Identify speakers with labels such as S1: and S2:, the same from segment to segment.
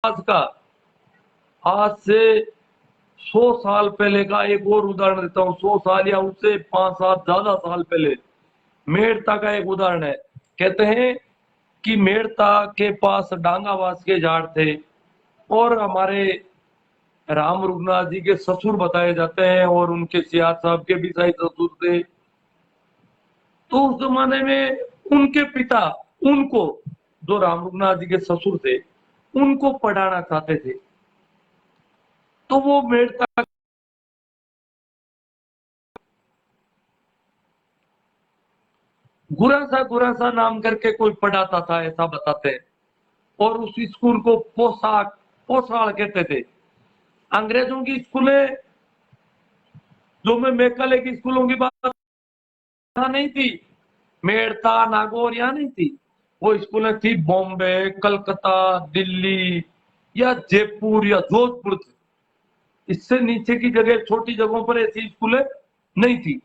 S1: का आज से 100 साल पहले का एक और उदाहरण देता हूँ। 100 साल या उससे 5-7 ज्यादा साल पहले मेड़ता का एक उदाहरण है। कहते हैं कि मेड़ता के पास डांगावास के झाड़ थे और हमारे राम रघुनाथ जी के ससुर बताए जाते हैं और उनके सियाद साहब के भी शायद ससुर थे। तो उस जमाने में उनके पिता उनको, जो राम रघुनाथ जी के ससुर थे, उनको पढ़ाना चाहते थे। तो वो मेड़ता गुरासा नाम करके कोई पढ़ाता था, ऐसा बताते हैं। और उस स्कूल को पोसाड़ कहते थे। अंग्रेजों की स्कूलें, जो मैं मेघालय की स्कूलों की बात यहाँ नहीं थी, मेड़ता नागौर यहाँ नहीं थी। वो स्कूलें थी बॉम्बे, कलकत्ता, दिल्ली या जयपुर या जोधपुर थी। इससे नीचे की जगह, छोटी जगहों पर ऐसी स्कूलें नहीं थी।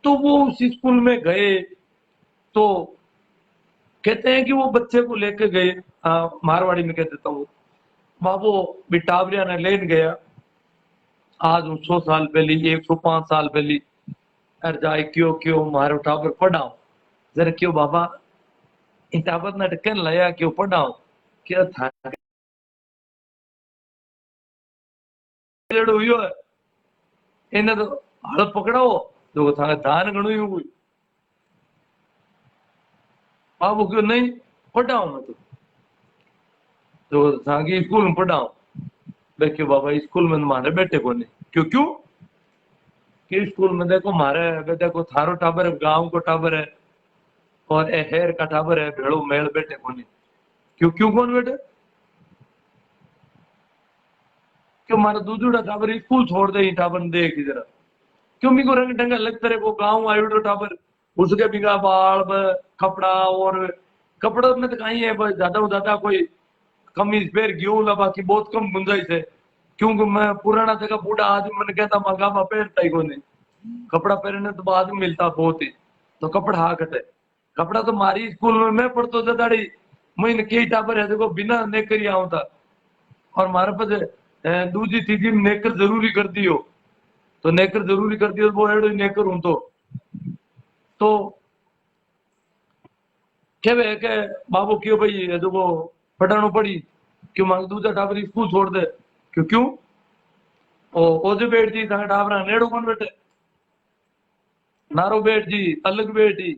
S1: तो वो उस स्कूल में गए तो कहते हैं कि वो बच्चे को लेके गए, मारवाड़ी में कह देता हूँ, बाबू बिटावरिया ने लेन गया आज 100 साल पहले, 105 साल पहले। अरे जाए क्यों क्यों मारो टाबर पढ़ाओ जरा, क्यों बाबा इन टाबर ने ढक्कन लाया, क्यों पढ़ाओ, क्या था हुई है इन्हें तो हड़प पकड़ाओ तो था धान गणु हुई। बाबू क्यों नहीं पढ़ाओ, मैं तो सांगी स्कूल में पढ़ाओ। देखियो बाबा स्कूल में मारे बेटे को नहीं, क्यों क्यों कि स्कूल में देखो मारे, देखो थारो टाबर गांव को टाबर है और ए हेर का टाबर है, भेड़ो मेल बेटे को नहीं। क्यों क्यों कौन बेटे, क्यों मारा दूसरा टाबर स्कूल छोड़ दे, टाबर देख जरा, क्यों मी को रंग ढंगा लगता रहे वो गाँव आयो टाबर, उसके बिगा बाल कपड़ा, और कपड़ा में तो कहीं है ज्यादा कोई कमीज पैर गयो ला, बाकी बहुत कम गुंजाइश है। क्योंकि मैं पुराना जगह बूढ़ा आदमी मैंने कहता मंगावा पहनता ही को नहीं, कपड़ा पहनने तो बाद में मिलता बहुत ही, तो कपड़ा हाँ कटे कपड़ा तो मारी स्कूल में मैं पढ़तो था दाड़ी महीने कई टाबर है देखो बिना नेकर ही आऊं था। और मारे पास दूसरी तीसरी नेकर जरूरी कर दियो, तो नेकर जरूरी कर दियो वो एड़ो नेकर हूं तो क्या वे के बाबू क्यों भाई ये जो वो पढ़ानो पड़ी, क्यों मांग दूसरा टाबर स्कूल छोड़ दे, क्यों क्यों ओ जो बैठ जी था टाबरा नेड़ो कौन बैठे, नारो बैठ जी अलग बैठी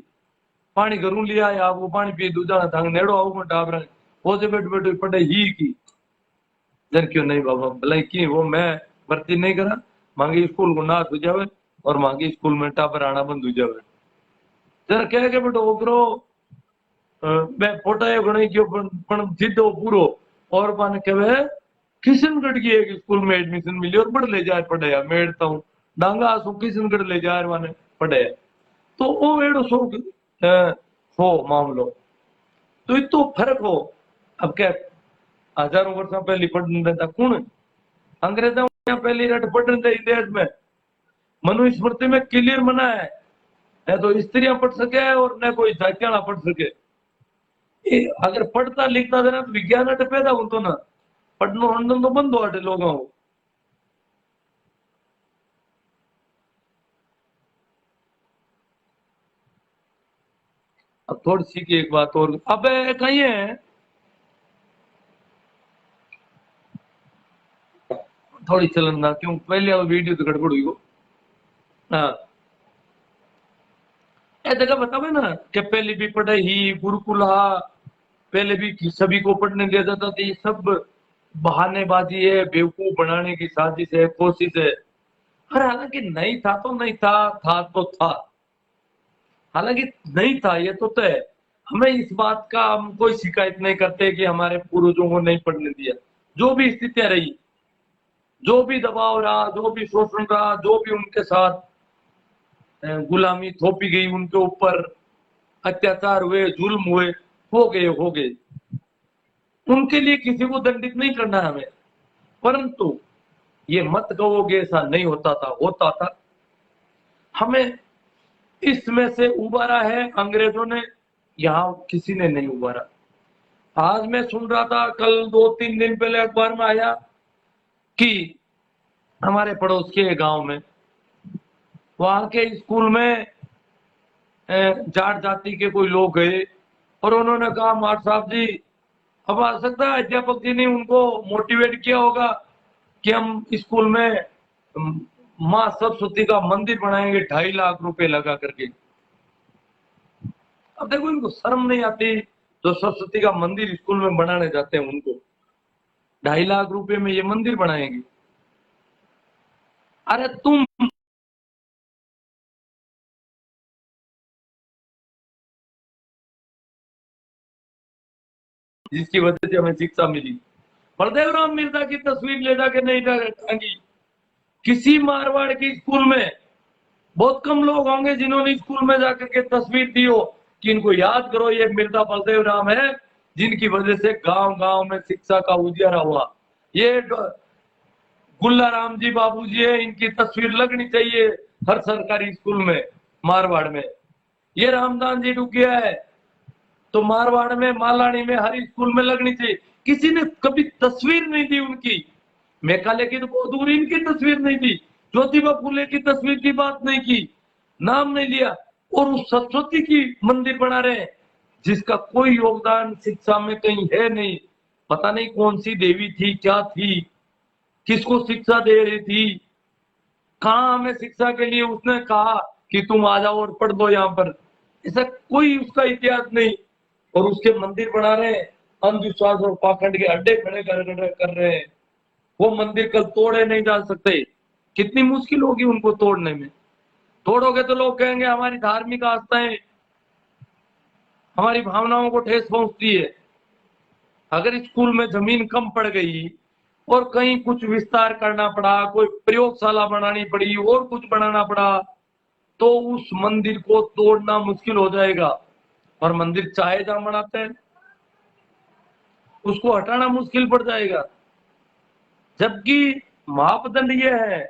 S1: पानी घरों लिया आया वो पानी पी दूजा थंग नेड़ो आऊ टाबरा वो जो बैठ बैठ पढ़े ही की जन, क्यों नहीं बाबा भलाई की वो मैं भर्ती नहीं करा, मांगी स्कूल को ना सुझावे और मांगी स्कूल में टाबर आना बंद हो जावे। जरा कह के बेटो ओकरो मैं फोटायो गणी क्यों पण सीधो पूरो और माने कहे किशनगढ़ की एक स्कूल में एडमिशन मिली और बड़ ले जाए पढ़ाया मेड़ता हूँ डांगा आसू किशनगढ़ ले जाए माने पढ़ाया। तो वो एड़ो सो हो मामलो, तो इतो फर्क हो। अब क्या हजारों वर्ष पहले पढ़ने देता कौन, अंग्रेजों पहली रट पढ़ने दे देश में मनुस्मृति में क्लियर मना है, न तो स्त्रियां पढ़ सके और न कोई जातियां पढ़ सके। अगर पढ़ता लिखता था ना तो विज्ञान अटे पैदा होतो ना, पढ़नो हंडन तो बंद हो अटे लोगों को। अब थोड़ी सी की एक बात और, अब कहीं है थोड़ी चलन ना, क्यों पहले वाला वीडियो तो गड़बड़ हुई को। हाँ ये जगह बतावे ना कि पहले भी पढ़ाई ही गुरुकुल हा, पहले भी सभी को पढ़ने दिया जाता था, ये सब बहानेबाजी है, बेवकूफ बनाने की साजिश है, कोशिश है। अरे हालांकि नहीं था तो नहीं था तो था, हालांकि नहीं था ये तो तय। हमें इस बात का हम कोई शिकायत नहीं करते कि हमारे पूर्वजों को नहीं पढ़ने दिया, जो भी स्थितियां रही, जो भी दबाव रहा, जो भी शोषण रहा, जो भी उनके साथ गुलामी थोपी गई उनके ऊपर, अत्याचार हुए, जुल्म हुए, हो गए, उनके लिए किसी को दंडित नहीं करना है हमें। परंतु ये मत कहोगे ऐसा नहीं होता था, होता था। हमें इसमें से उबारा है अंग्रेजों ने, यहां किसी ने नहीं उबारा। आज मैं सुन रहा था, कल 2-3 दिन पहले अखबार में आया कि हमारे पड़ोस के गांव में, वहां के स्कूल में जाट जाति के कोई लोग गए और उन्होंने कहा, मार साहब जी, अब आ सकता है अध्यापक जी ने उनको मोटिवेट किया होगा कि हम स्कूल में माँ सरस्वती का मंदिर बनाएंगे 2.5 लाख रुपए लगा करके। अब देखो, इनको शर्म नहीं आती, जो सरस्वती का मंदिर स्कूल में बनाने जाते हैं उनको 2.5 लाख रुपए में ये मंदिर बनाएंगे। अरे तुम जिसकी वजह से हमें शिक्षा मिली, बलदेव राम मिर्जा की तस्वीर ले जाके नहीं टांगी किसी मारवाड़ के स्कूल में। बहुत कम लोग होंगे जिन्होंने स्कूल में जाकर के तस्वीर दी हो कि इनको याद करो, ये मिर्जा बलदेव राम है जिनकी वजह से गांव गांव में शिक्षा का उजियारा हुआ। ये गुल्ला राम जी बाबू जी है, इनकी तस्वीर लगनी चाहिए हर सरकारी स्कूल में मारवाड़ में। ये रामदान जी डुगिया है तो मारवाड़ में, मालानी में, हर स्कूल में लगनी चाहिए। किसी ने कभी तस्वीर नहीं दी उनकी। मेघालय की तो बहुत दूर, इनकी तस्वीर नहीं दी। ज्योतिबा फूले की तस्वीर की बात नहीं की, नाम नहीं लिया, और उस सरस्वती की मंदिर बना रहे हैं जिसका कोई योगदान शिक्षा में कहीं है नहीं। पता नहीं कौन सी देवी थी, क्या थी, किसको शिक्षा दे रही थी, कहा हमें शिक्षा के लिए उसने कहा कि तुम आ जाओ और पढ़ दो यहाँ पर। ऐसा कोई उसका इतिहास नहीं, और उसके मंदिर बना रहे हैं, अंधविश्वास और पाखंड के अड्डे खड़े कर रहे हैं। वो मंदिर कल तोड़े नहीं जा सकते, कितनी मुश्किल होगी उनको तोड़ने में। तोड़ोगे तो लोग कहेंगे हमारी धार्मिक आस्थाएं, हमारी भावनाओं को ठेस पहुंचती है। अगर स्कूल में जमीन कम पड़ गई और कहीं कुछ विस्तार करना पड़ा, कोई प्रयोगशाला बनानी पड़ी और कुछ बनाना पड़ा, तो उस मंदिर को तोड़ना मुश्किल हो जाएगा। और मंदिर चाहे जहां बनाते हैं उसको हटाना मुश्किल पड़ जाएगा। जबकि मापदंड ये है,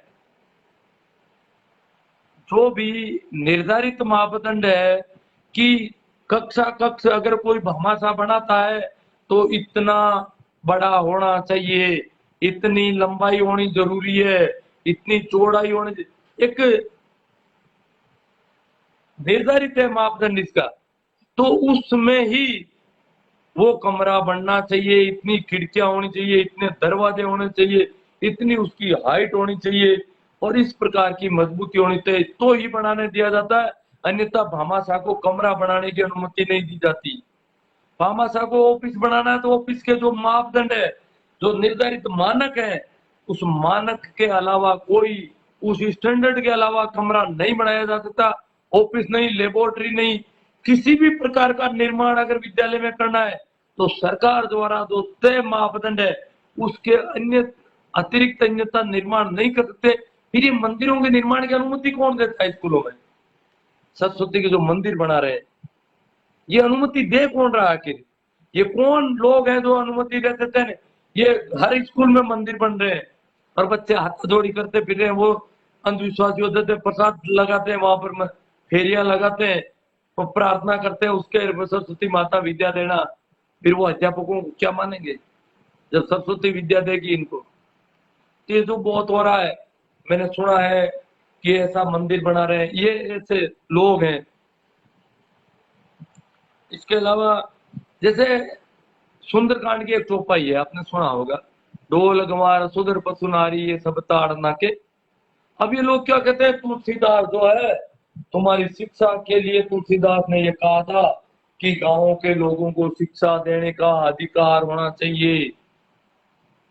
S1: जो भी निर्धारित मापदंड है कि कक्षा कक्ष अगर कोई भामाशाह बनाता है तो इतना बड़ा होना चाहिए, इतनी लंबाई होनी जरूरी है, इतनी चौड़ाई होनी चाहिए, एक निर्धारित है मापदंड इसका। तो उसमें ही वो कमरा बनना चाहिए, इतनी खिड़कियां होनी चाहिए, इतने दरवाजे होने चाहिए, इतनी उसकी हाइट होनी चाहिए और इस प्रकार की मजबूती होनी चाहिए, तो ही बनाने दिया जाता है। अन्यथा भामाशाह को कमरा बनाने की अनुमति नहीं दी जाती। भामाशाह को ऑफिस बनाना है तो ऑफिस के जो मापदंड है, जो निर्धारित मानक है, उस मानक के अलावा कोई, उस स्टैंडर्ड के अलावा कमरा नहीं बनाया जा सकता। ऑफिस नहीं, लेबोरेटरी नहीं, किसी भी प्रकार का निर्माण अगर विद्यालय में करना है तो सरकार द्वारा जो तय मापदंड है उसके अन्य अतिरिक्त अन्यथा निर्माण नहीं कर सकते। फिर ये मंदिरों के निर्माण की अनुमति कौन देता है स्कूलों में? सरस्वती के जो मंदिर बना रहे हैं ये अनुमति दे कौन रहा है आखिर? ये कौन लोग हैं जो अनुमति दे देते हैं? ये हर स्कूल में मंदिर बन रहे हैं और बच्चे हाथ जोड़ी करते फिर रहे हैं। वो अंधविश्वासी होते थे, प्रसाद लगाते हैं वहां पर, फेरियां लगाते हैं और प्रार्थना करते हैं उसके सरस्वती माता विद्या देना। फिर वो अध्यापकों को क्या मानेंगे जब सरस्वती विद्या देगी इनको? तो ये जो बहुत हो रहा है, मैंने सुना है कि ऐसा मंदिर बना रहे हैं, ये ऐसे लोग हैं। इसके अलावा जैसे सुंदरकांड की एक चौपाई है, आपने सुना होगा, ढोल गंवार सुधर पशु नारी ये सब ताड़ना के। अब ये लोग क्या कहते हैं, तुलसीदास जो है, तुम्हारी शिक्षा के लिए तुलसीदास ने ये कहा था कि गांवों के लोगों को शिक्षा देने का अधिकार होना चाहिए।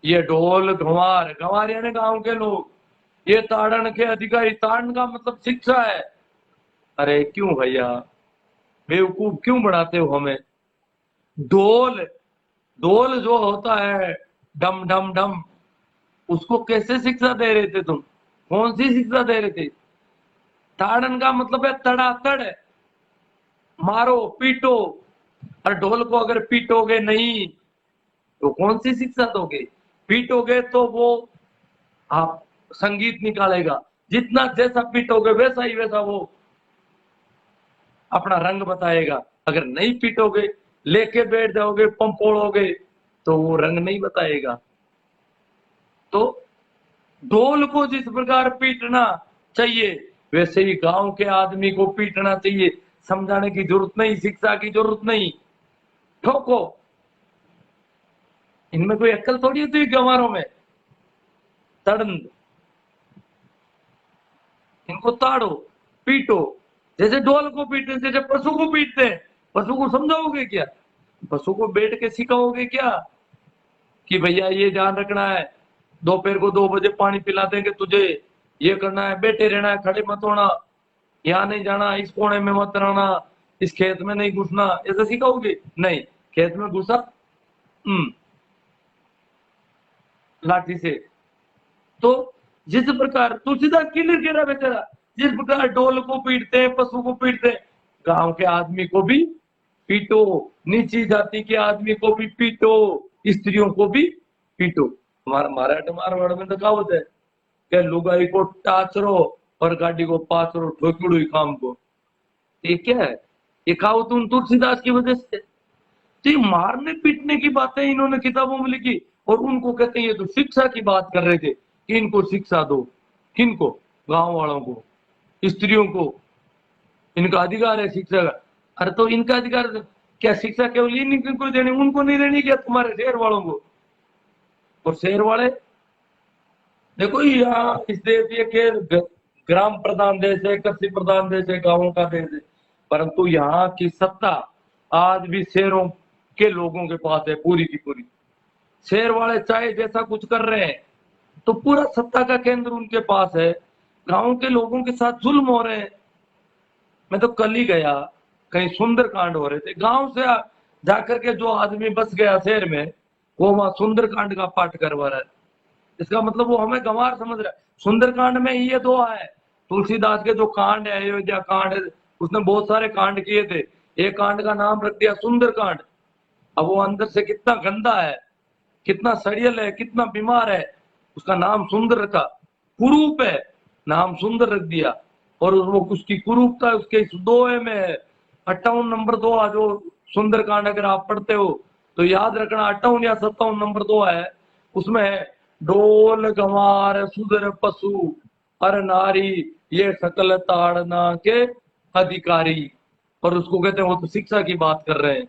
S1: ये ढोल गंवार, गंवार यानी गांव के लोग, ये ताड़न के अधिकारी, ताड़न का मतलब शिक्षा है। अरे क्यों भैया, बेवकूफ क्यों बनाते हो हमें? ढोल, ढोल जो होता है डम डम डम, उसको कैसे शिक्षा दे रहे थे तुम? कौन सी शिक्षा दे रहे थे? ताड़न का मतलब है तड़ातड़, मारो पीटो। और ढोल को अगर पीटोगे नहीं तो कौन सी शिक्षा दोगे? पीटोगे तो वो आप संगीत निकालेगा, जितना जैसा पीटोगे वैसा ही वैसा वो अपना रंग बताएगा। अगर नहीं पीटोगे लेके बैठ जाओगे, पंपोड़ोगे तो वो रंग नहीं बताएगा। तो ढोल को जिस प्रकार पीटना चाहिए वैसे ही गांव के आदमी को पीटना चाहिए। समझाने की जरूरत नहीं, शिक्षा की जरूरत नहीं, ठोको। इनमें कोई अक्ल थोड़ी होती है गंवारों में। तड़न, इनको ताड़ो, पीटो, जैसे ढोल को पीटते, जैसे पशु को पीटते हैं। पशु को समझाओगे क्या? पशु को बैठ के सिखाओगे क्या कि भैया ये ध्यान रखना है, दोपहर को 2 बजे पानी पिला देंगे तुझे, ये करना है, बैठे रहना है, खड़े मत होना, यहाँ नहीं जाना, इस कोने में मत रहना, इस खेत में नहीं घुसना, ऐसा सिखाओगे? नहीं। खेत में घुसा, लाठी से। तो जिस प्रकार तुलसीदास क्लियर कह रहा बेचारा, जिस प्रकार ढोल को पीटते हैं, पशु को पीटते हैं, गांव के आदमी को भी पीटो, नीची जाति के आदमी को भी पीटो, स्त्रियों को भी पीटो। हमारा मारवाड़ में तो कहावत है कि लुगाई को टाचरो और गाड़ी को पाचरो, ठोकड़ो ही काम को। ये क्या है? ये कहावत उन तुलसीदास की वजह से। तो ये मारने पीटने की बातें इन्होंने किताबों में लिखी और उनको कहते हैं ये तो शिक्षा की बात कर रहे थे कि इनको शिक्षा दो। किनको? गांव वालों को, स्त्रियों को। इनका अधिकार है शिक्षा का। अरे तो इनका अधिकार क्या शिक्षा केवल इनको देनी, उनको नहीं देनी क्या? तुम्हारे शहर वालों को। और शहर वाले देखो यहाँ इस देश ये के ग्राम प्रधान देश है, कृषि प्रधान देश है, गांवों का देश है, परंतु यहाँ की सत्ता आज भी शहरों के लोगों के पास है पूरी की पूरी। शहर वाले चाहे जैसा कुछ कर रहे हैं तो पूरा सत्ता का केंद्र उनके पास है। गांव के लोगों के साथ जुल्म हो रहे हैं। मैं तो कल ही गया, कहीं सुंदरकांड हो रहे थे, गांव से जाकर के जो आदमी बस गया शहर में, वो वहां सुंदरकांड का पाठ करवा रहा है। इसका मतलब वो हमें गंवार समझ रहा है। सुंदरकांड में ये दो है, तुलसीदास के जो कांड है, अयोध्या कांड है, उसने बहुत सारे कांड किए थे, एक कांड का नाम रख दिया सुंदरकांड। अब वो अंदर से कितना गंदा है, कितना सड़ियल है, कितना बीमार है, उसका नाम सुंदर रखा। कुरूप है, नाम सुंदर रख दिया। और वो उसकी कुरूपता उसके दोहे में है। 58 नंबर दोहा जो सुंदरकांड अगर आप पढ़ते हो तो याद रखना, 58 या 57 नंबर दोहा है, उसमें है ढोल गंवार सुधर पशु अर नारी ये सकल ताड़ना के अधिकारी। और उसको कहते हैं, वो तो शिक्षा की बात कर रहे हैं।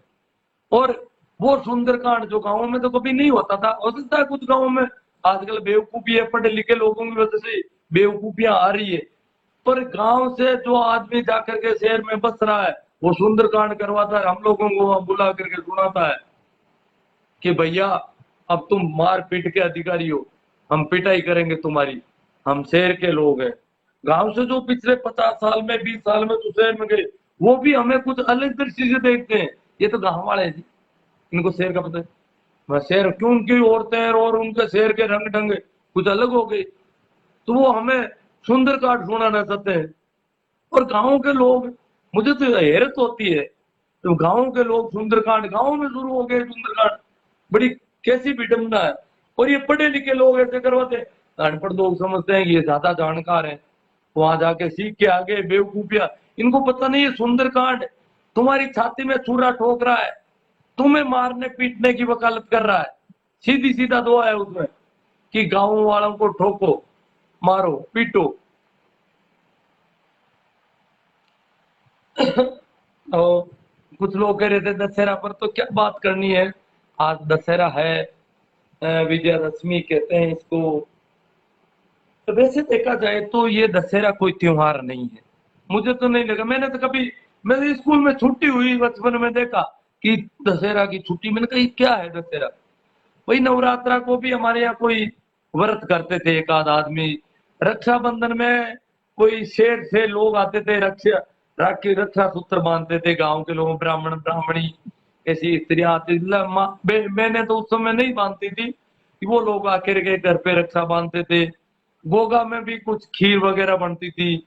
S1: और वो सुंदरकांड जो गांवों में तो कभी नहीं होता था, हो सकता है कुछ गांवों में आजकल बेवकूफी है, पढ़े लिखे लोगों की वजह से बेवकूफियां आ रही है, पर गांव से जो आदमी जाकर के शहर में बस रहा है वो सुंदरकांड करवाता है, हम लोगों को बुला करके सुनाता है कि भैया अब तुम मार पीट के अधिकारी हो, हम पिटाई करेंगे तुम्हारी, हम शहर के लोग हैं। गांव से जो पिछले 50 साल में 20 साल में तो शहर में गए, वो भी हमें कुछ अलग दृष्टि से देखते हैं। ये तो गांव वाले हैं जी, इनको शहर का पता है। वह शहर क्यों, उनकी औरतें और उनके शहर के रंग ढंग कुछ अलग हो गए, तो वो हमें सुंदरकांड सुनाना चाहते हैं। और गांव के लोग, मुझे तो हैरत होती है, तो गांव के लोग सुंदरकांड, गांव में शुरू हो गए सुंदरकांड, बड़ी कैसी विडंबना है। और ये पढ़े लिखे लोग ऐसे करवाते हैं। अनपढ़ लोग समझते हैं कि ये ज्यादा जानकार है, वहां जाके सीख के आगे बेवकूफिया। इनको पता नहीं है सुंदरकांड तुम्हारी छाती में छुरा ठोक रहा है, तुम्हें मारने पीटने की वकालत कर रहा है। सीधी सीधा दुआ है उसमें कि गांव वालों को ठोको, मारो, पीटो। और कुछ लोग कह रहे थे दशहरा पर तो क्या बात करनी है, आज दशहरा है, विजयादशमी कहते हैं इसको। तो वैसे देखा जाए तो ये दशहरा कोई त्योहार नहीं है, मुझे तो नहीं लगा। मैंने तो कभी, मेरे स्कूल में छुट्टी हुई बचपन में देखा कि दशहरा की छुट्टी, मैंने कहा क्या है दशहरा। वही नवरात्रा को भी हमारे यहाँ कोई व्रत करते थे एक आध आदमी, रक्षाबंधन में कोई शहर से लोग आते थे, राखी रक्षा सूत्र बांधते थे, गांव के लोग, ब्राह्मण ब्राह्मणी ऐसी स्त्रियां आती थी। मैंने तो उस समय नहीं बांधती थी कि वो लोग आकर के घर पे रक्षा बांधते थे। गोगा में भी कुछ खीर वगैरह बनती थी,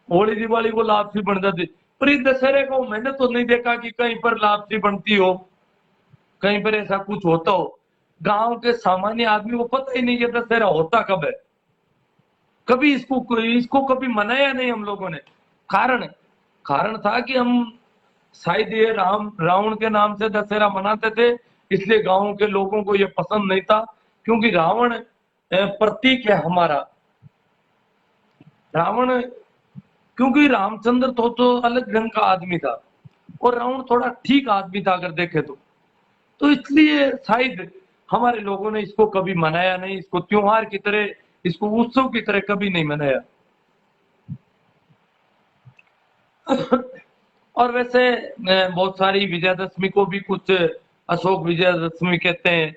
S1: होली दिवाली को लापसी बन जाती। पर इस दशहरे को मैंने तो नहीं देखा कि कहीं पर लापसी बनती हो, कहीं पर ऐसा कुछ होता हो। गांव के सामान्य आदमी को पता ही नहीं है दशहरा होता कब है, कभी इसको कभी मनाया नहीं हम लोगों ने। कारण कारण था कि हम शायद ये रावण के नाम से दशहरा मनाते थे, इसलिए गांव के लोगों को ये पसंद नहीं था, क्योंकि रावण प्रतीक है हमारा। रावण, क्योंकि रामचंद्र तो अलग ढंग का आदमी था और रावण थोड़ा ठीक आदमी था अगर देखे तो इसलिए शायद हमारे लोगों ने इसको कभी मनाया नहीं, इसको त्योहार की तरह, इसको उत्सव की तरह कभी नहीं मनाया। और वैसे बहुत सारी विजयादशमी को भी कुछ अशोक विजयादशमी कहते हैं।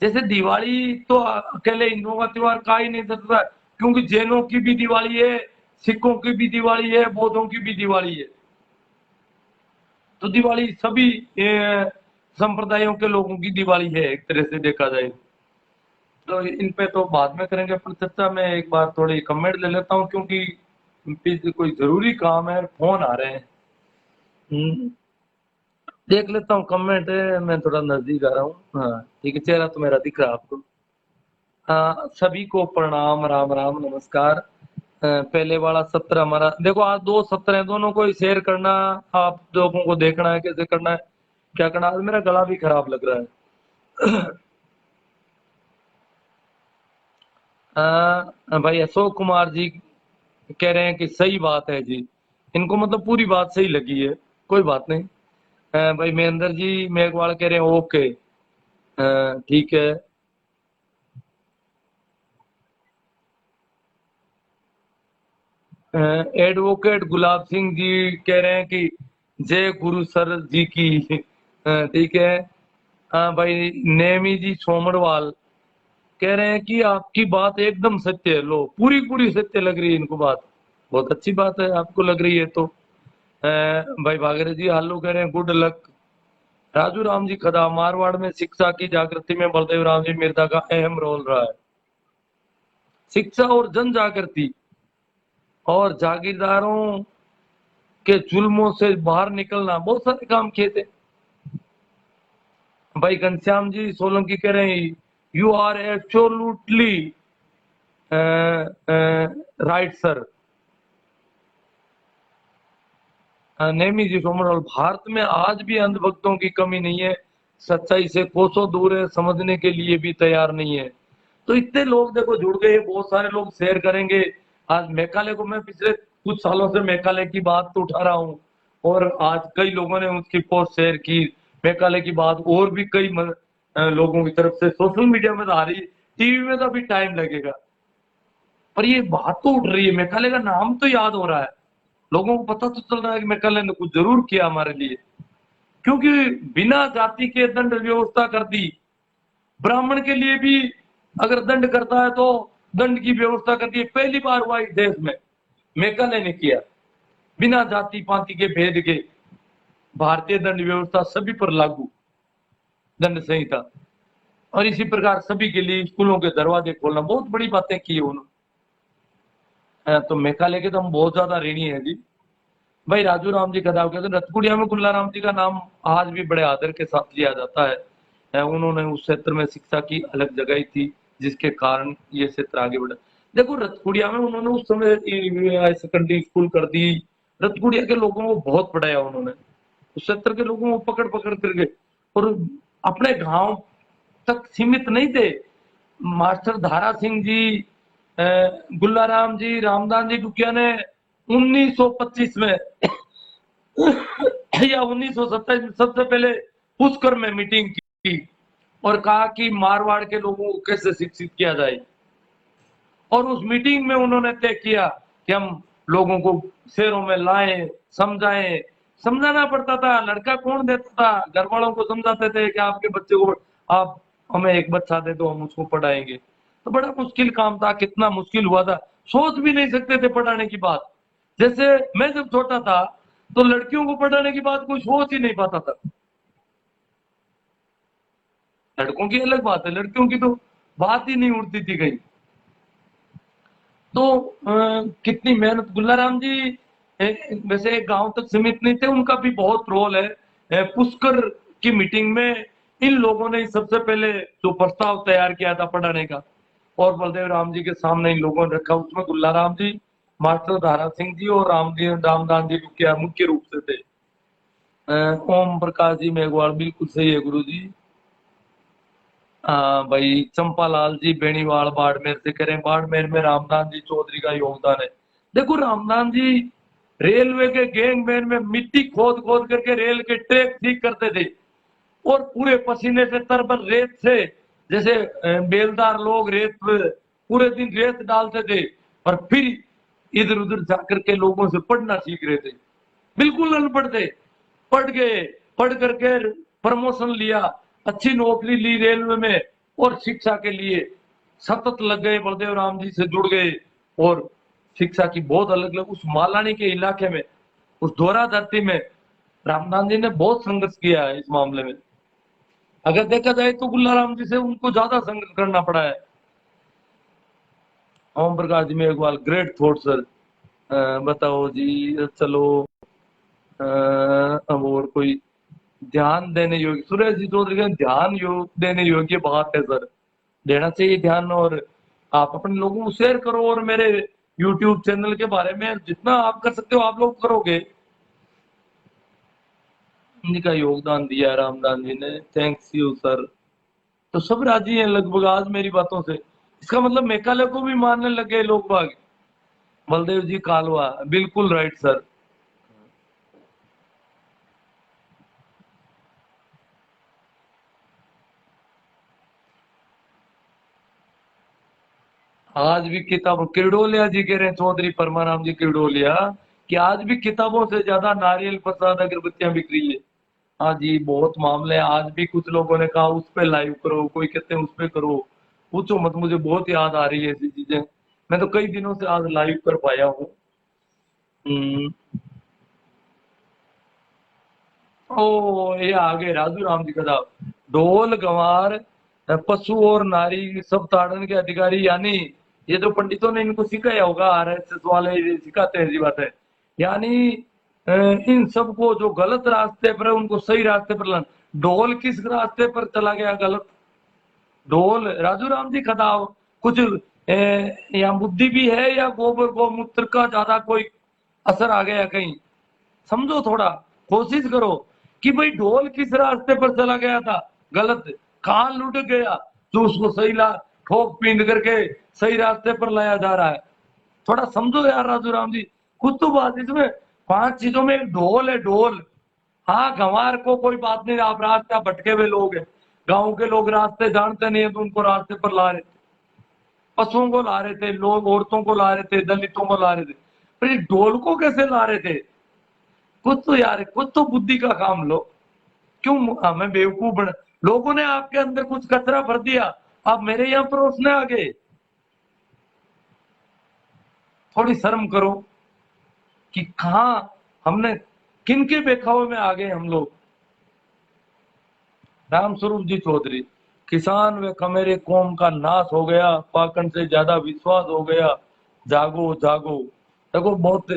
S1: जैसे दिवाली तो अकेले हिंदुओं का त्योहार कहा ही नहीं सकता, क्योंकि जैनों की भी दिवाली है, सिखों की भी दिवाली है, बौद्धों की भी दिवाली है। तो दिवाली सभी संप्रदायों के लोगों की दिवाली है एक तरह से देखा जाए। तो इन पे तो बाद में करेंगे पर चर्चा। मैं एक बार थोड़ी कमेंट ले लेता हूँ, क्योंकि पीछे कोई जरूरी काम है, फोन आ रहे हैं। देख लेता हूँ कमेंट है, मैं थोड़ा नजदीक आ रहा हूँ। हाँ ठीक है, चेहरा तो मेरा दिख रहा है आपको। हाँ सभी को प्रणाम, राम राम, नमस्कार। पहले वाला सत्र हमारा देखो, आज दो सत्र हैं, दोनों को ही शेयर करना, आप लोगों को देखना है कैसे करना है, क्या करना है। आज मेरा गला भी खराब लग रहा है। भाई अशोक कुमार जी कह रहे हैं कि सही बात है जी, इनको मतलब पूरी बात सही लगी है, कोई बात नहीं। भाई महेंद्र जी मेघवाल कह रहे हैं ओके, ठीक है। एडवोकेट गुलाब सिंह जी कह रहे हैं कि जय गुरु सर जी की। ठीक है। भाई नेमी जी सोमरवाल कह रहे हैं कि आपकी बात एकदम सत्य है, लो पूरी पूरी सत्य लग रही है इनको बात। बहुत अच्छी बात है, आपको लग रही है तो। भाई भागरे जी हालो कह रहे हैं गुड लक। राजू राम जी खदा, मारवाड़ में शिक्षा की जागृति में बलदेव राम जी मिर्जा का अहम रोल रहा है। शिक्षा और जन जागृति और जागीरदारों के जुल्मों से बाहर निकलना, बहुत सारे काम किए थे। भाई घनश्याम जी सोलंकी कह रहे हैं you are absolutely right sir. Nemi ji Somarwal, Bharat में आज भी अंधभक्तों की कमी नहीं है, सच्चाई से कोसों दूर है, समझने के लिए भी तैयार नहीं है। तो इतने लोग देखो जुड़ गए, बहुत सारे लोग शेयर करेंगे। आज मेघालय को मैं पिछले कुछ सालों से मेघालय की बात तो उठा रहा हूँ, और आज कई लोगों ने उसकी पोस्ट शेयर की। मेघालय की बात और भी कई लोगों की तरफ से सोशल मीडिया में तो आ रही है, टीवी में तो अभी टाइम लगेगा, पर ये बात तो उठ रही है, मेघालय का नाम तो याद हो रहा है, लोगों को पता तो चल रहा है कि मेघालय ने कुछ जरूर किया हमारे लिए। क्योंकि बिना जाति के दंड व्यवस्था कर दी, ब्राह्मण के लिए भी अगर दंड करता है तो दंड की व्यवस्था कर दी, पहली बार हुआ इस देश में, मेघालय ने किया। बिना जाति पाति के भेद के भारतीय दंड व्यवस्था सभी पर लागू, दंड संहिता। और इसी प्रकार सभी के लिए स्कूलों के दरवाजे खोलना, बहुत बड़ी बातें की उन्होंने। तो मेघालय के तो हम बहुत ज्यादा ऋणी है जी। भाई राजू राम जी कदाव कहते हैं रतकुड़िया में गुल्ला राम जी का नाम आज भी बड़े आदर के साथ लिया जाता है। उन्होंने उस क्षेत्र में शिक्षा की अलग जगह ही थी, जिसके कारण ये क्षेत्र आगे बढ़ा। देखो रतकुड़िया में उन्होंने उस समय हाई सेकेंडरी स्कूल कर दी, रतकुड़िया के लोगों को बहुत पढ़ाया उन्होंने, उस क्षेत्र के लोगों को पकड़ पकड़ करके, और अपने गांव तक सीमित नहीं थे। मास्टर धारा सिंह जी, गुल्लाराम जी, रामदास जी टुकिया ने 1925 में या 1927 में सबसे पहले पुष्कर में मीटिंग की और कहा कि मारवाड़ के लोगों को कैसे शिक्षित किया जाए। और उस मीटिंग में उन्होंने तय किया कि हम लोगों को शहरों में लाएं, समझाएं। समझाना पड़ता था, लड़का कौन देता था, घर वालों को समझाते थे कि आपके बच्चे को आप हमें एक बच्चा दे दो, हम उसको पढ़ाएंगे। तो बड़ा मुश्किल काम था, कितना मुश्किल हुआ था, सोच भी नहीं सकते थे पढ़ाने की बात। जैसे मैं जब छोटा था तो लड़कियों को पढ़ाने की बात कोई सोच ही नहीं पाता था। लड़कों की अलग बात है, लड़कियों की तो बात ही नहीं उठती थी कहीं। तो कितनी मेहनत, गुल्लाराम जी वैसे गांव तक सीमित नहीं थे, उनका भी बहुत रोल है। पुष्कर की मीटिंग में इन लोगों ने सबसे पहले जो प्रस्ताव तैयार किया था पढ़ाने का, और बलदेव राम जी के सामने इन लोगों ने रखा, उसमें गुल्लाराम जी, मास्टर धारा सिंह जी और रामदास जी मुख्य रूप से थे। ओम प्रकाश जी मेघवाल बिल्कुल सही है गुरु जी। हाँ भाई चंपालाल जी बेनीवाल बाड़मेर से करें, बाड़मेर में रामदान जी चौधरी का योगदान है। देखो रामदान जी रेलवे के गैंगमैन में मिट्टी खोद खोद करके रेल के ट्रैक ठीक करते थे, और पूरे पसीने से तरबर रेत से, जैसे बेलदार लोग रेत पे पूरे दिन रेत डालते थे, और फिर इधर उधर जाकर के लोगों से पढ़ना सीख रहे थे। बिल्कुल अनपढ़ थे, पढ़ गए, पढ़ करके प्रमोशन लिया, अच्छी नौकरी ली रेलवे में, और शिक्षा के लिए सतत लग गए, बलदेव राम जी से जुड़ गए, और शिक्षा की बहुत अलग अलग उस मालानी के इलाके में, उस दोहरा धरती में रामदान जी ने बहुत संघर्ष किया है इस मामले में। अगर देखा जाए तो गुल्लाराम जी से उनको ज्यादा संघर्ष करना पड़ा है। Om Prakash ji Meghwal great thought sir. बताओ जी चलो। अब और कोई ध्यान देने योग्य, सुरेश जी चौधरी का ध्यान देने योग्य बात है सर, देना चाहिए ध्यान। और आप अपने लोगों को शेयर करो, और मेरे यूट्यूब चैनल के बारे में जितना आप कर सकते हो आप लोग करोगे। इनका योगदान दिया है रामदान जी ने, थैंक्स यू सर। तो सब राजी हैं लगभग आज मेरी बातों से, इसका मतलब मेघालय को भी मानने लग गए लोग बाग। बलदेव जी कालवा बिल्कुल राइट सर। आज भी किताबों, किरडोलिया जी कह रहे हैं, चौधरी परमाराम जी किरडोलिया, कि आज भी किताबों से ज्यादा नारियल प्रसाद अगरबत्तियां बिक रही है। हाँ जी बहुत मामले हैं, आज भी कुछ लोगों ने कहा उस पे लाइव करो, कोई कहते हैं उस पे करो। पूछो मत, मुझे बहुत याद आ रही है ऐसी चीजें, मैं तो कई दिनों से आज लाइव कर पाया हूँ। हम्म, ओ ये आगे राजू राम जी का था। ढोल गंवार पशु और नारी सब ताड़न के अधिकारी, यानी ये जो पंडितों ने इनको सिखाया होगा, आरएसएस वाले ये सिखाते हैं, ऐसी बात है। यानी इन सबको जो गलत रास्ते पर है उनको सही रास्ते पर लाना। ढोल किस रास्ते पर चला गया गलत? ढोल राजू राम जी खटाओ कुछ या बुद्धि भी है, या गोबर गोमूत्र का ज्यादा कोई असर आ गया कहीं, समझो थोड़ा, कोशिश करो कि भाई ढोल किस रास्ते पर चला गया था गलत, कहाँ लुट गया जो उसको सही ला ठोक पींद करके सही रास्ते पर लाया जा रहा है। थोड़ा समझो यार राजू राम जी, कुछ तो बात इसमें। 5 चीजों में एक ढोल है, ढोल। हाँ गंवार को कोई बात नहीं, आप रास्ते भटके हुए लोग हैं, गांव के लोग रास्ते जानते नहीं है तो उनको रास्ते पर ला रहे थे, पशुओं को ला रहे थे लोग, औरतों को ला रहे थे, दलितों को ला रहे थे, पर ये ढोल को कैसे ला रहे थे? कुछ तो यार, कुछ तो बुद्धि का काम लो। क्यों हमें बेवकूफ बना? लोगों ने आपके अंदर कुछ कचरा भर दिया, आप मेरे यहाँ परोसने आ गए। थोड़ी शर्म करो कि कहा हमने किनके बेखावे में आ गए हम लोग। रामस्वरूप जी चौधरी, किसान व खमेरे कौम का नाश हो गया, पाखंड से ज्यादा विश्वास हो गया, जागो जागो। देखो बहुत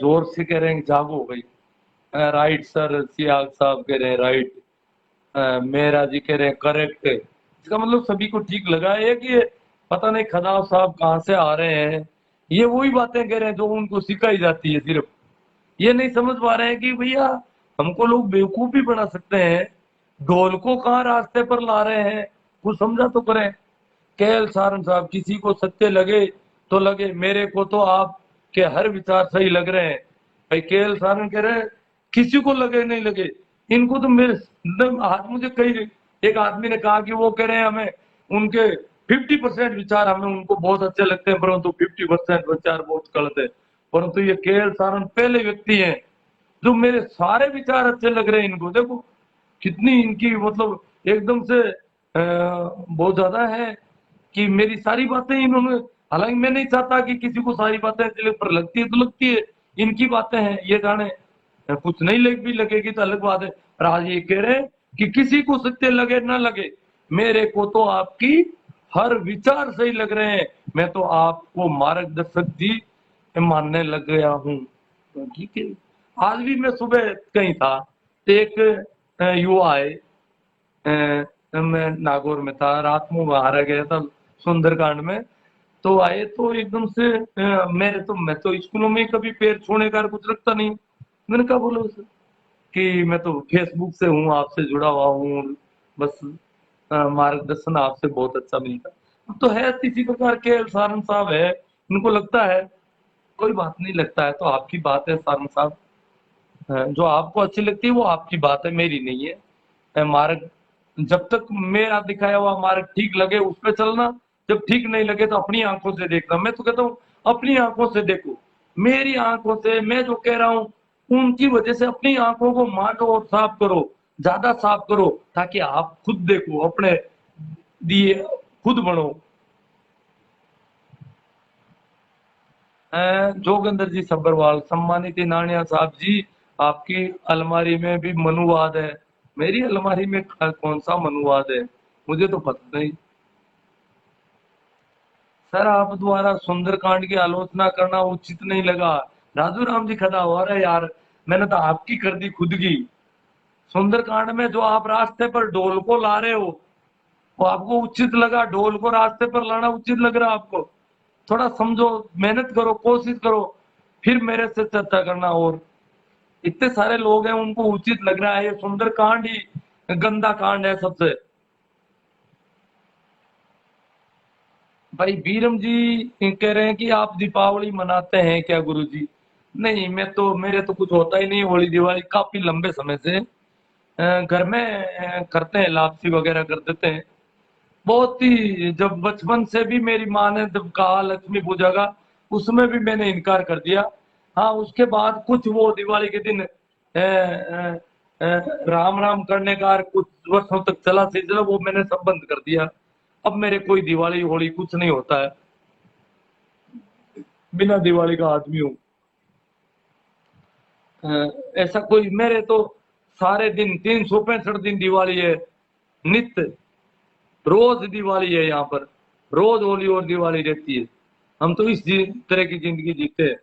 S1: जोर से कह रहे हैं जागो भाई। राइट सर, सियाग साहब कह रहे हैं राइट। मेरा जी कह रहे हैं करेक्ट। इसका मतलब सभी को ठीक लगा है कि ये पता नहीं खदाव साहब कहाँ से आ रहे हैं, ये वही बातें कह रहे हैं जो उनको सिखाई जाती है सिर्फ। ये नहीं समझ पा रहे हैं कि भैया हमको लोग बेवकूफ भी बना सकते हैं, ढोल को कहाँ रास्ते पर ला रहे हैं, कुछ समझा तो करें। केएल सारन साहब, किसी को सत्य लगे तो लगे, मेरे को तो आपके हर विचार सही लग रहे हैं। भाई केएल सारन कह रहे हैं किसी को लगे नहीं लगे, इनको तो मेरे हाथ, मुझे कई एक आदमी ने कहा कि वो कह रहे हैं हमें उनके 50% विचार हमें उनको बहुत अच्छे लगते हैं, परंतु 50% विचार बहुत गलत है। परंतु ये केएल सारन पहले व्यक्ति हैं जो मेरे सारे विचार अच्छे लग रहे हैं इनको। देखो कितनी इनकी मतलब एकदम से बहुत ज्यादा है कि मेरी सारी बातें इन्होंने, हालांकि मैं नहीं चाहता कि किसी को सारी बातें दिल पर लगती है तो लगती है, इनकी बातें हैं ये जाने, कुछ नहीं लग भी लगेगी तो अलग बात है। पर आज ये कह रहे हैं कि किसी को सत्य लगे ना लगे, मेरे को तो आपकी हर विचार सही लग रहे हैं, मैं तो आपको मार्गदर्शक जी मानने लग गया हूँ। तो ठीक है। आज भी मैं सुबह कहीं था, एक युवा आए, मैं नागौर में था, रात में बाहर आ गया था सुंदरकांड में, तो आए तो एकदम से मैं तो स्कूलों में कभी पैर छूने का कुछ रखता नहीं, मैंने कहा बोलो उसे कि मैं तो फेसबुक से हूँ, आपसे जुड़ा हुआ हूँ, बस मार्गदर्शन आपसे बहुत अच्छा मिलता है। तो है इसी प्रकार के सारंग साहब है, उनको लगता है कोई बात नहीं, लगता है तो आपकी बात है सारंग साहब। जो आपको अच्छी लगती है वो आपकी बात है, मेरी नहीं है। मार्ग जब तक मेरा दिखाया हुआ मार्ग ठीक लगे उस पे चलना, जब ठीक नहीं लगे तो अपनी आंखों से देखना। मैं तो कहता हूँ अपनी आंखों से देखो, मेरी आंखों से मैं जो कह रहा हूँ उनकी वजह से अपनी आंखों को मांडो और साफ करो, ज्यादा साफ करो, ताकि आप खुद देखो, अपने दिए खुद बनो। जोगिंदर जी सब्बरवाल, सम्मानित नानिया साहब जी, आपकी अलमारी में भी मनुवाद है। मेरी अलमारी में कौन सा मनुवाद है, मुझे तो पता नहीं। सर आप द्वारा सुंदरकांड की आलोचना करना उचित नहीं लगा। राजू राम जी खड़ा हो रहा है यार, मैंने तो आपकी कर दी खुद की। सुंदरकांड में जो आप रास्ते पर ढोल को ला रहे हो वो आपको उचित लगा, ढोल को रास्ते पर लाना उचित लग रहा है आपको? थोड़ा समझो, मेहनत करो, कोशिश करो, फिर मेरे से चर्चा करना। और इतने सारे लोग हैं उनको उचित लग रहा है, ये सुंदर कांड ही गंदा कांड है सबसे। भाई बीरम जी कह रहे हैं कि आप दीपावली मनाते हैं क्या गुरु जी? नहीं, मैं तो, मेरे तो कुछ होता ही नहीं होली दिवाली, काफी लंबे समय से घर में करते हैं, लापसी वगैरह कर देते हैं। बहुत ही, जब बचपन से भी मेरी माँ ने जब कहा लक्ष्मी पूजा का, उसमें भी मैंने इनकार कर दिया। हाँ, उसके बाद कुछ वो दिवाली के दिन राम राम करने का कुछ वर्षों तक चला सिलसिला, वो मैंने सब बंद कर दिया। अब मेरे कोई दिवाली होली कुछ नहीं होता है, बिना दिवाली का आदमी हूँ। ऐसा कोई, मेरे तो सारे दिन 365 दिन दिवाली है, नित्य, रोज दिवाली है यहाँ पर, रोज होली और दिवाली रहती है। हम तो इस तरह की जिंदगी जीते हैं।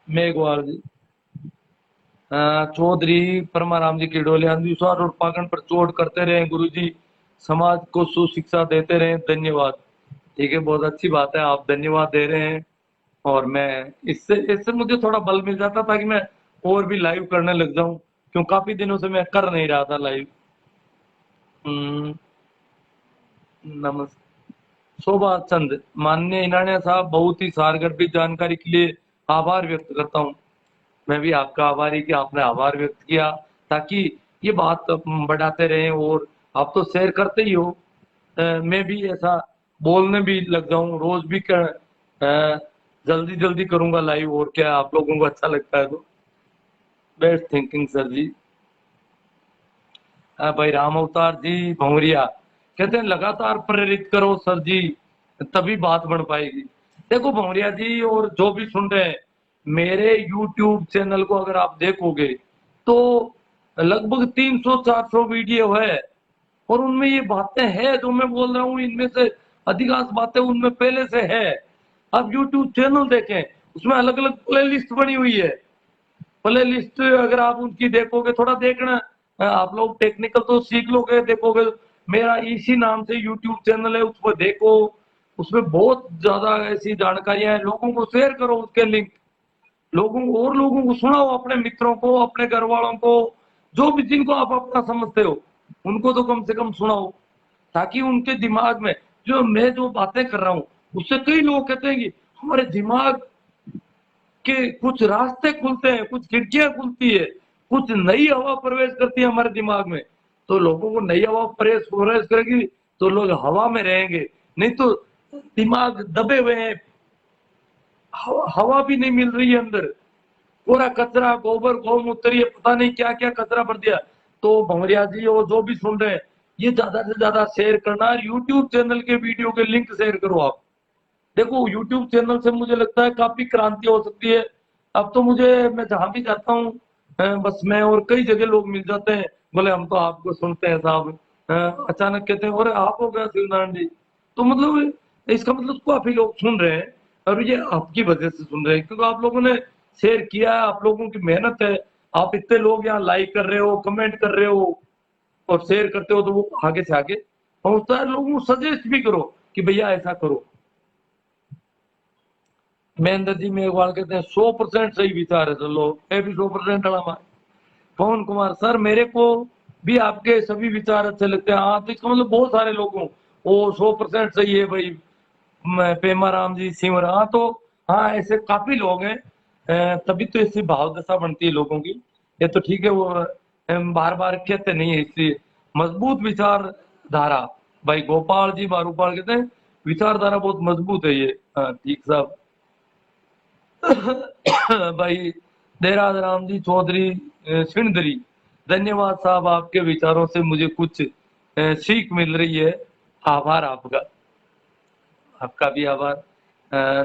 S1: मेघवाल जी, चौधरी परमाराम जी की डोले अंधविश्वास और पाखंड पर चोट करते रहे गुरु जी, समाज को सुशिक्षा देते रहे, धन्यवाद। ठीक है, बहुत अच्छी बात है, आप धन्यवाद दे रहे हैं। और मैं इससे इससे मुझे थोड़ा बल मिल जाता ताकि मैं और भी लाइव करने लग जाऊं, क्यों काफी दिनों से मैं कर नहीं रहा था लाइव। हम्म, नमस्ते। शोभा चंद, माननीय इनानिया साहब, बहुत ही सारगर्भित जानकारी के लिए आभार व्यक्त करता हूँ। मैं भी आपका आभारी कि आपने आभार व्यक्त किया, ताकि ये बात बढ़ाते रहें। और आप तो शेयर करते ही हो, मैं भी ऐसा बोलने भी लग जाऊं, रोज भी कर, जल्दी जल्दी करूंगा लाइव, और क्या आप लोगों को अच्छा लगता है तो। बेस्ट थिंकिंग सर जी। भाई राम अवतार जी भंवरिया कहते हैं लगातार प्रेरित करो सर जी, तभी बात बढ़ पाएगी। देखो भंवरिया जी और जो भी सुन रहे हैं, मेरे YouTube चैनल को अगर आप देखोगे तो लगभग 300-400 वीडियो है, और उनमें ये बातें हैं जो मैं बोल रहा हूँ, इनमें से अधिकांश बातें उनमें पहले से है। आप YouTube चैनल देखें, उसमें अलग अलग प्ले लिस्ट बनी हुई है। प्ले लिस्ट अगर आप उनकी देखोगे, थोड़ा देखना, आप लोग टेक्निकल तो सीख लोगे, देखोगे। मेरा इसी नाम से यूट्यूब चैनल है, उस पर देखो, उसमें बहुत ज्यादा ऐसी जानकारियां हैं। लोगों को शेयर करो उसके लिंक, लोगों को, और लोगों को सुनाओ, अपने मित्रों को, अपने घर वालों को, जो भी जिनको आप अपना समझते हो उनको तो कम से कम सुनाओ, ताकि उनके दिमाग में जो मैं जो बातें कर रहा हूँ उससे कई लोग कहते हैं कि हमारे दिमाग कि कुछ रास्ते खुलते हैं, कुछ खिड़कियां खुलती है, कुछ नई हवा प्रवेश करती है हमारे दिमाग में। तो लोगों को नई हवा प्रवेश करेगी तो लोग हवा में रहेंगे, नहीं तो दिमाग दबे हुए हैं, हवा भी नहीं मिल रही है अंदर, पूरा कचरा, गोबर गौमूत्र, ये पता नहीं क्या क्या कचरा भर दिया। तो भंवरिया जी और जो भी सुन रहे हैं, ये ज्यादा से ज्यादा शेयर करना, और यूट्यूब चैनल के वीडियो के लिंक शेयर करो आप। देखो यूट्यूब चैनल से मुझे लगता है काफी क्रांति हो सकती है। अब तो मुझे, मैं जहां भी जाता हूँ, बस मैं और कई जगह लोग मिल जाते हैं, बोले हम तो आपको सुनते हैं साहब। अचानक कहते हैं अरे आप हो गया शिवनारायण जी। तो मतलब इसका मतलब काफी लोग सुन रहे हैं, और ये आपकी वजह से सुन रहे हैं, क्योंकि आप लोगों ने शेयर किया है, आप लोगों की मेहनत है। आप इतने लोग यहाँ लाइक कर रहे हो, कमेंट कर रहे हो और शेयर करते हो, तो वो आगे से आगे पहुंचता है। लोगों को सजेस्ट भी करो कि भैया ऐसा करो। महेंद्र जी मेघवाल कहते हैं 100% सही विचार है, चलो ये भी 100% अड़ा। पवन कुमार सर मेरे को भी आपके सभी विचार अच्छे लगते हैं। हाँ तो इसका मतलब बहुत सारे लोगों वो 100% सही है भाई। पेमा राम जी सिमर, हाँ तो हाँ ऐसे काफी लोग हैं। तभी तो ऐसी भाव दशा बनती है लोगों की। ये तो ठीक है, वो बार बार कहते नहीं है इसलिए। मजबूत विचारधारा, भाई गोपाल जी मारूपाल कहते हैं विचारधारा बहुत मजबूत है ये। हाँ ठीक साहब। भाई देराज राम जी चौधरी सिंधरी, धन्यवाद साहब, आपके विचारों से मुझे कुछ सीख मिल रही है। आभार आपका, आपका भी आभार।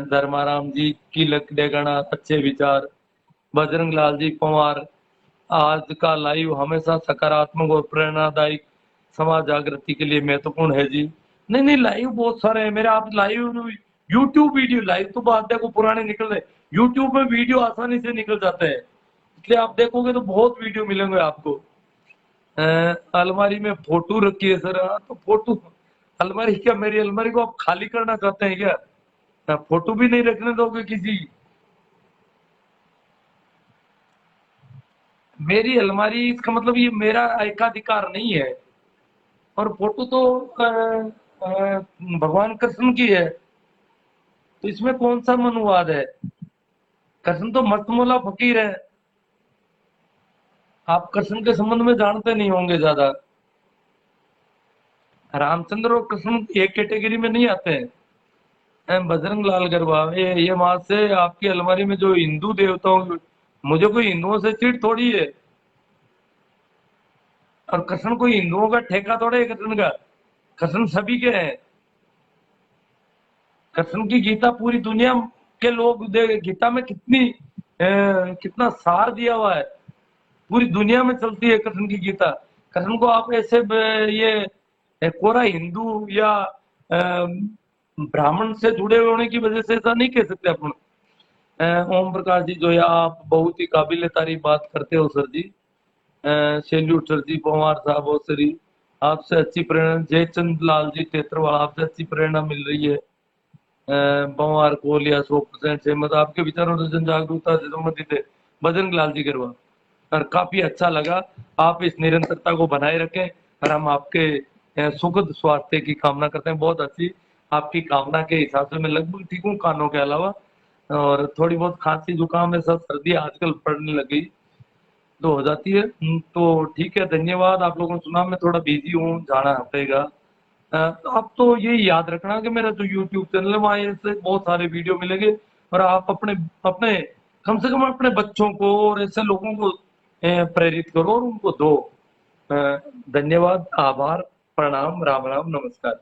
S1: धर्माराम जी की लकड़े गणा अच्छे विचार। बजरंग लाल जी पंवार, आज का लाइव हमेशा सकारात्मक और प्रेरणादायक समाज जागृति के लिए महत्वपूर्ण है जी। नहीं नहीं, लाइव बहुत सारे हैं मेरे। आप लाइव यूट्यूब वीडियो, लाइव तो बात देखो पुराने निकल रहे, यूट्यूब में वीडियो आसानी से निकल जाते हैं, इसलिए आप देखोगे तो बहुत वीडियो मिलेंगे आपको। अलमारी में फोटो रखी है सर, हाँ तो फोटो, अलमारी क्या मेरी अलमारी को आप खाली करना चाहते हैं क्या? फोटो भी नहीं रखने दोगे किसी? मेरी अलमारी, इसका मतलब ये मेरा एकाधिकार नहीं है। और फोटो तो भगवान कृष्ण की है, तो इसमें कौन सा मनुवाद है? कृष्ण तो मस्तमौला फकीर है। आप कृष्ण के संबंध में जानते नहीं होंगे ज्यादा। रामचंद्र और कृष्ण एक कैटेगरी में नहीं आते हैं। बजरंग लाल गरबा, ये बात से आपकी अलमारी में जो हिंदू देवताओं, मुझे कोई हिंदुओं से चिढ़ थोड़ी है। और कृष्ण कोई हिंदुओं का ठेका थोड़े है कृष्ण का। कृष्ण सभी के हैं। कृष्ण की गीता पूरी दुनिया के लोग गीता में कितना सार दिया हुआ है। पूरी दुनिया में चलती है कृष्ण की गीता। कृष्ण को आप ऐसे ये कोरा हिंदू या ब्राह्मण से जुड़े होने की वजह से ऐसा नहीं कह सकते अपन। ओम प्रकाश जी जो है, आप बहुत ही काबिल तारीफ बात करते हो सर जी। सैल्यूट सर जी। पवार साहब हो सरी, आपसे अच्छी प्रेरणा। जयचंद लाल जी तेतरवाल, आपसे अच्छी प्रेरणा मिल रही है। पवार कोलिया 100% सहमत, आपके विचारों से जन जागरूकता से संबंधित है। बजरंग लाल जी गरवा, और काफी अच्छा लगा। आप इस निरंतरता को बनाए रखें और हम आपके सुखद स्वास्थ्य की कामना करते हैं। बहुत अच्छी आपकी कामना के हिसाब से मैं लगभग ठीक हूँ कानों के अलावा, और थोड़ी बहुत खांसी जुकाम है, सब सर्दी आजकल पड़ने लगी तो हो जाती है। तो ठीक है, धन्यवाद। आप लोगों ने सुना, मैं थोड़ा बिजी हूँ, जाना पड़ेगा। तो आप तो ये याद रखना कि मेरा जो यूट्यूब चैनल है वहाँ ऐसे बहुत सारे वीडियो मिलेंगे, और आप अपने अपने कम से कम अपने बच्चों को और ऐसे लोगों को प्रेरित करो और उनको दो। अ, धन्यवाद, आभार, प्रणाम, राम राम, नमस्कार।